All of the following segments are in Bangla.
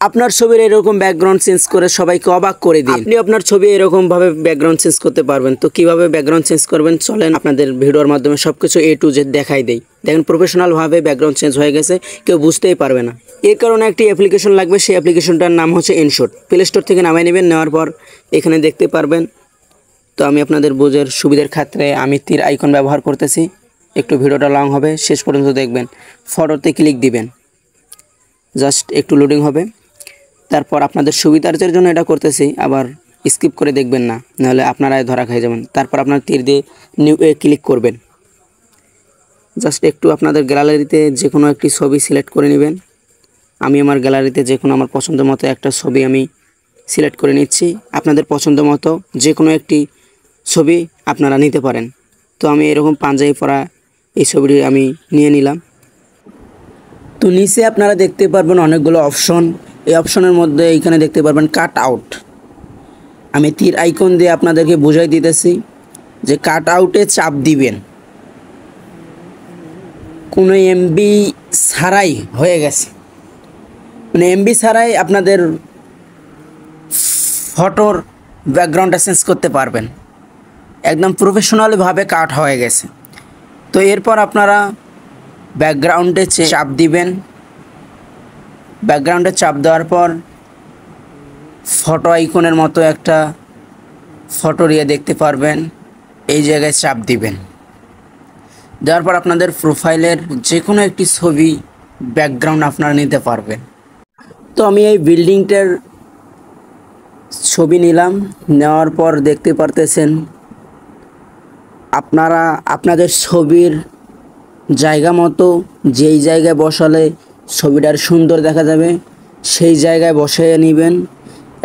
আপনার ছবির এরকম ব্যাকগ্রাউন্ড চেঞ্জ করে সবাইকে অবাক করে দিন। আপনি আপনার ছবি এরকম ভাবে ব্যাকগ্রাউন্ড চেঞ্জ করতে পারবেন। তো কিভাবে ব্যাকগ্রাউন্ড চেঞ্জ করবেন চলেন আপনাদের ভিডিওর মাধ্যমে সবকিছু A to Z দেখাই দেই। দেখেন প্রফেশনাল ভাবে ব্যাকগ্রাউন্ড চেঞ্জ হয়ে গেছে, কেউ বুঝতেই পারবে না। এর কারণে একটি অ্যাপ্লিকেশন লাগবে, সেই অ্যাপ্লিকেশনটার নাম হচ্ছে ইনশট। প্লে স্টোর থেকে নামিয়ে নেবেন, নেওয়ার পর এখানে দেখতে পারবেন। তো আমি আপনাদের বোঝার সুবিধার ক্ষেত্রে আমি তীর আইকন ব্যবহার করতেছি। একটু ভিডিওটা লং হবে, শেষ পর্যন্ত দেখবেন। ফটোতে ক্লিক দিবেন, জাস্ট একটু লোডিং হবে। তারপর আপনাদের সুবিধার্থের জন্য এটা করতেছি, আবার স্কিপ করে দেখবেন না, নাহলে আপনারাই ধরা খেয়ে যাবেন। তারপর আপনার তীর দিয়ে নিউ এ ক্লিক করবেন। জাস্ট একটু আপনাদের গ্যালারিতে যে কোনো একটি ছবি সিলেক্ট করে নেবেন। আমি আমার গ্যালারিতে যে কোনো আমার পছন্দ মতো একটা ছবি আমি সিলেক্ট করে নিচ্ছি। আপনাদের পছন্দ মতো যে কোনো একটি ছবি আপনারা নিতে পারেন। তো আমি এরকম পাঞ্জাবি পরা এই ছবিটি আমি নিয়ে নিলাম। তো নিচে আপনারা দেখতে পারবেন অনেকগুলো অপশন। এই অপশনের মধ্যে এইখানে দেখতে পারবেন কাট আউট। আমি তীর আইকন দিয়ে আপনাদেরকে বোঝাই দিতেছি যে কাট আউটে চাপ দিবেন। কোনো এমবি ছাড়াই হয়ে গেছে, মানে এমবি ছাড়াই আপনাদের ফটোর ব্যাকগ্রাউন্ডটা চেঞ্জ করতে পারবেন। একদম প্রফেশনালভাবে কাট হয়ে গেছে। তো এরপর আপনারা ব্যাকগ্রাউন্ডে চাপ দিবেন। ব্যাকগ্রাউন্ডে চাপ দেওয়ার পর ফটো আইকনের মতো একটা ফটো দিয়ে দেখতে পারবেন, এই জায়গায় চাপ দিবেন। দেওয়ার পর আপনাদের প্রোফাইলের যে কোনো একটি ছবি ব্যাকগ্রাউন্ড আপনারা নিতে পারবেন। তো আমি এই বিল্ডিংটার ছবি নিলাম, নেওয়ার পর দেখতে পারতেছেন আপনারা আপনাদের ছবির জায়গা মতো যেই জায়গায় বসালে ছবিটার সুন্দর দেখা যাবে সেই জায়গায় বসিয়ে নেবেন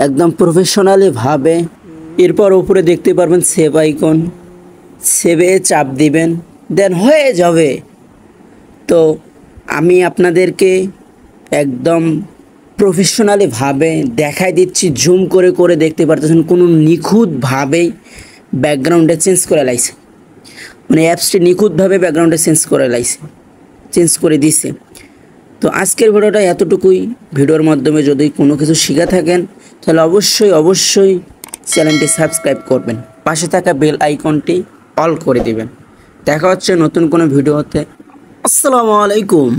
একদম প্রফেশনালিভাবে। এরপর উপরে দেখতে পারবেন সেভ আইকন, সেভে চাপ দিবেন, দেন হয়ে যাবে। তো আমি আপনাদেরকে একদম প্রফেশনালিভাবে দেখাই দিচ্ছি, জুম করে করে দেখতে পারতেছেন কোনো নিখুঁতভাবেই ব্যাকগ্রাউন্ডে চেঞ্জ করে লাইছে, মানে অ্যাপসটি নিখুঁতভাবে ব্যাকগ্রাউন্ডে চেঞ্জ করে দিছে। তো আজকের ভিডিওটা এতটুকুই। ভিডিওর মাধ্যমে যদি কোনো কিছু শিখে থাকেন তাহলে অবশ্যই চ্যানেলটি সাবস্ক্রাইব করবেন, পাশে থাকা বেল আইকনটি অল করে দিবেন। দেখা হচ্ছে নতুন কোনো ভিডিওতে। আসসালামু আলাইকুম।